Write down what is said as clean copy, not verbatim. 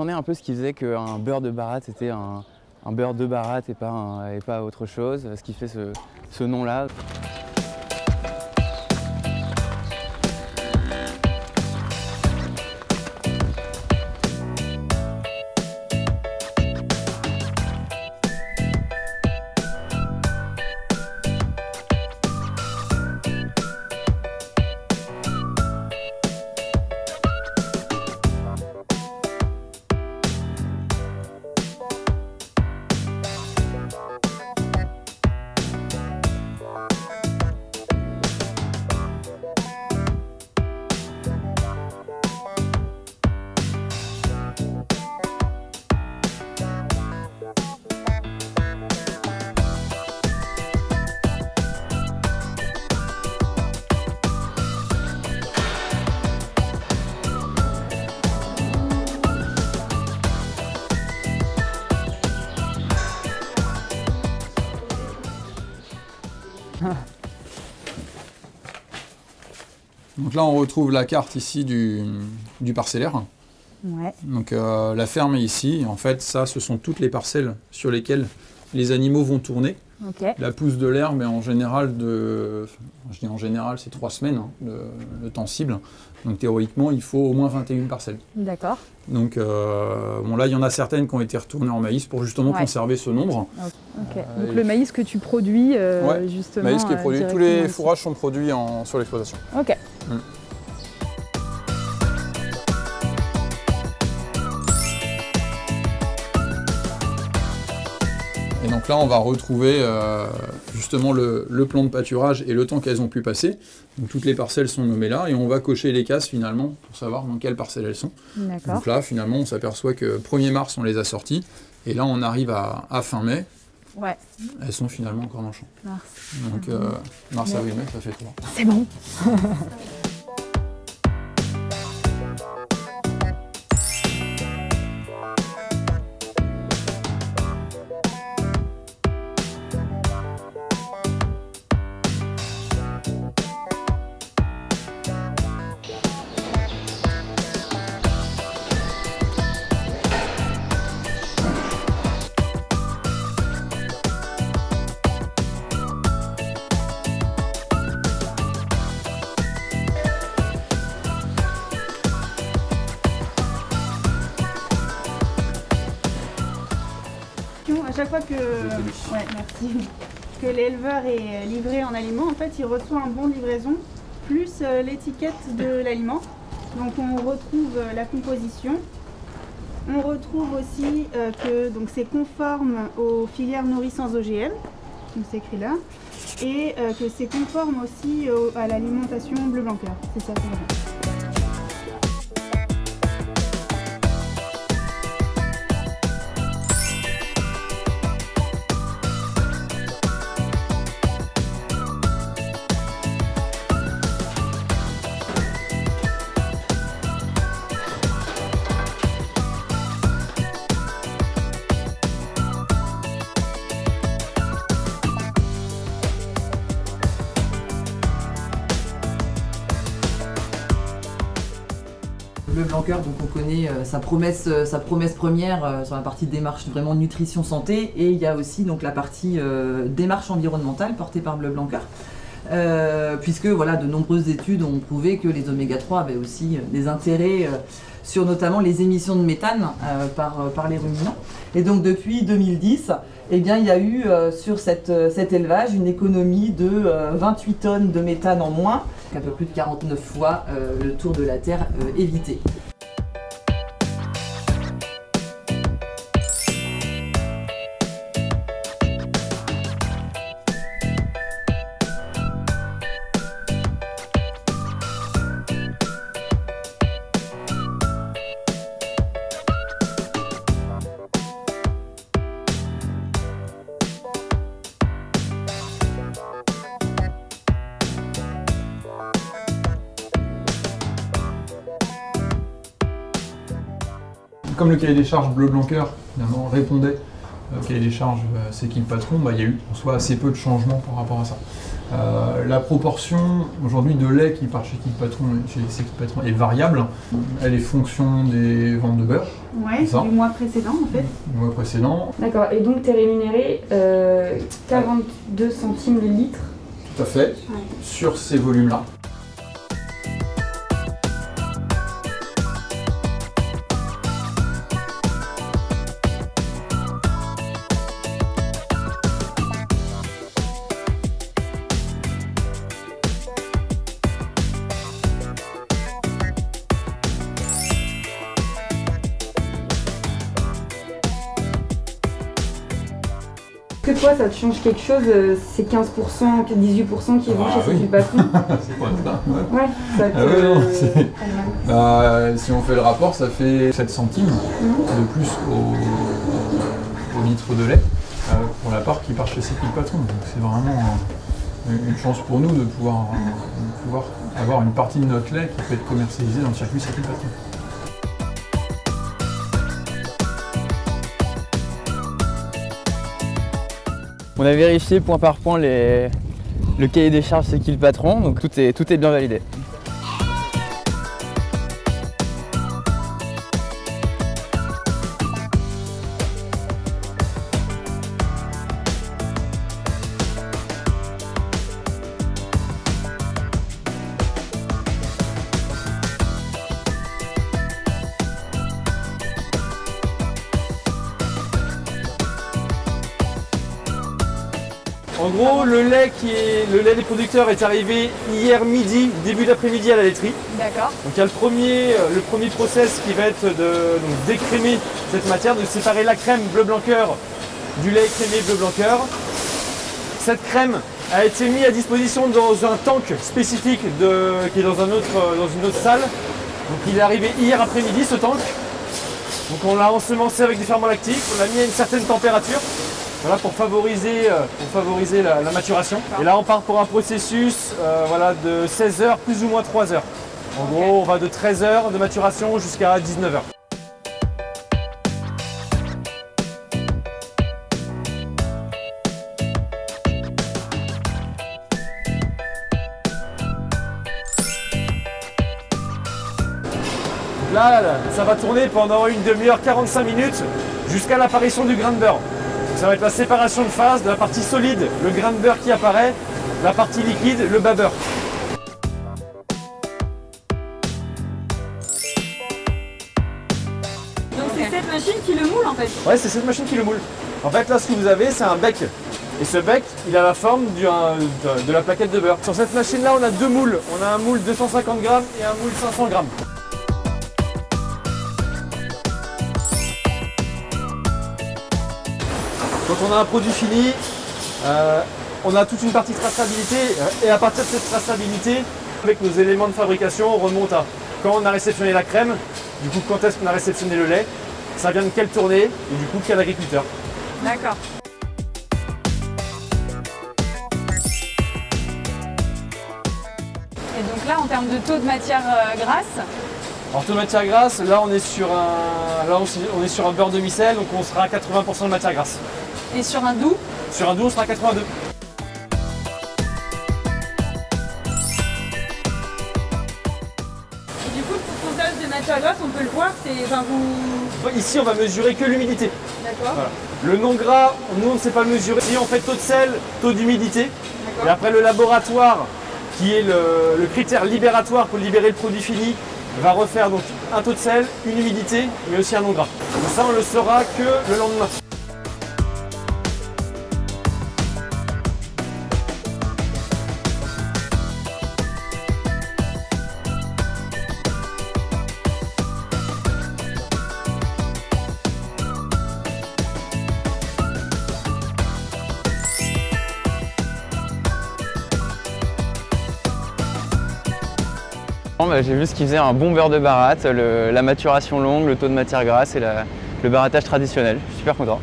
retourné un peu ce qui faisait qu'un beurre de Baratte c'était un beurre de Baratte et pas autre chose, ce qui fait ce nom-là. Donc là, on retrouve la carte ici du parcellaire. Ouais. Donc la ferme est ici. En fait, ça, ce sont toutes les parcelles sur lesquelles les animaux vont tourner. Okay. La pousse de l'herbe est en général je dis en général, c'est 3 semaines, hein, le temps cible. Donc théoriquement, il faut au moins 21 parcelles. D'accord. Donc bon, là, il y en a certaines qui ont été retournées en maïs pour justement conserver ce nombre. Okay. Donc le maïs que tu produis, justement. Maïs qui est produit. Tous les fourrages sont produits sur l'exploitation. Ok. Et donc là, on va retrouver justement le plan de pâturage et le temps qu'elles ont pu passer. Donc toutes les parcelles sont nommées là et on va cocher les cases finalement pour savoir dans quelles parcelles elles sont. Donc là, finalement, on s'aperçoit que 1er mars, on les a sorties et là, on arrive à fin mai. Ouais. Elles sont finalement encore dans le champ. Mars. Donc mars, avril, mai, ça fait 3. C'est bon. À chaque fois que l'éleveur est livré en aliment, en fait, il reçoit un bon de livraison plus l'étiquette de l'aliment. Donc on retrouve la composition. On retrouve aussi que c'est conforme aux filières nourries sans OGM, donc c'est écrit là, et que c'est conforme aussi à l'alimentation bleu blanc cœur. C'est ça. Bleu blanc cœur, donc on connaît sa promesse première sur la partie démarche vraiment nutrition santé, et il y a aussi donc la partie démarche environnementale portée par Bleu blanc cœur, puisque voilà, de nombreuses études ont prouvé que les oméga 3 avaient aussi des intérêts sur notamment les émissions de méthane par les ruminants. Et donc depuis 2010, eh bien, il y a eu sur cet élevage une économie de 28 tonnes de méthane en moins, un peu plus de 49 fois le tour de la Terre évité. Comme le cahier des charges Bleu blanc cœur répondait cahier des charges C'est qui le patron, il y a eu en soi assez peu de changements par rapport à ça. La proportion aujourd'hui de lait qui part chez qui le patron, est variable. Elle est fonction des ventes de beurre. Ouais, du mois précédent en fait. Du mois précédent. D'accord, et donc tu es rémunéré 42 centimes le litre. Tout à fait, sur ces volumes-là. Que toi, ça te change quelque chose, c'est 15%, 18% qui vont chez ce patron. C'est pas ça. Ouais, ça te... Si on fait le rapport, ça fait 7 centimes de plus au litre de lait pour la part qui part chez le patron. Donc c'est vraiment une chance pour nous de pouvoir avoir une partie de notre lait qui peut être commercialisée dans le circuit c'est le patron. On a vérifié point par point le cahier des charges C'est qui le patron, donc tout est bien validé. En gros, le lait des producteurs est arrivé hier midi, début d'après-midi à la laiterie. D'accord. Donc il y a le premier process qui va être de décrémer cette matière, de séparer la crème bleu blanc cœur du lait écrémé bleu blanc cœur. Cette crème a été mise à disposition dans un tank spécifique qui est dans une autre salle. Donc il est arrivé hier après-midi ce tank. Donc on l'a ensemencé avec des ferments lactiques, on l'a mis à une certaine température. Voilà, pour favoriser la maturation. Et là, on part pour un processus de 16 heures, plus ou moins 3 heures. En gros, on va de 13 heures de maturation jusqu'à 19 heures. Là, ça va tourner pendant une demi-heure, 45 minutes, jusqu'à l'apparition du grain de beurre. Ça va être la séparation de phase de la partie solide, le grain de beurre qui apparaît, la partie liquide, le bas beurre. Donc c'est cette machine qui le moule en fait? Ouais, c'est cette machine qui le moule. En fait, là, ce que vous avez, c'est un bec. Et ce bec, il a la forme de la plaquette de beurre. Sur cette machine-là, on a deux moules. On a un moule 250 grammes et un moule 500 grammes. Quand on a un produit fini, on a toute une partie de traçabilité et à partir de cette traçabilité, avec nos éléments de fabrication, on remonte à quand on a réceptionné la crème, du coup quand est-ce qu'on a réceptionné le lait, ça vient de quelle tournée et du coup quel agriculteur. D'accord. Et donc là, en termes de taux de matière grasse? Alors taux de matière grasse, là on est sur un beurre demi-sel, donc on sera à 80% de matière grasse. Et sur un doux? Sur un doux, on sera à 82. Et du coup, le pourcentage de matière grasse, on peut le voir, c'est... Enfin, vous... Ici, on va mesurer que l'humidité. D'accord. Voilà. Le non gras, nous on ne sait pas le mesurer. Ici, on fait taux de sel, taux d'humidité. Et après, le laboratoire, qui est le critère libératoire pour libérer le produit fini, va refaire donc un taux de sel, une humidité, mais aussi un non gras. Donc ça, on le saura que le lendemain. J'ai vu ce qui faisait un bon beurre de baratte, la maturation longue, le taux de matière grasse et le barattage traditionnel. Je suis super content.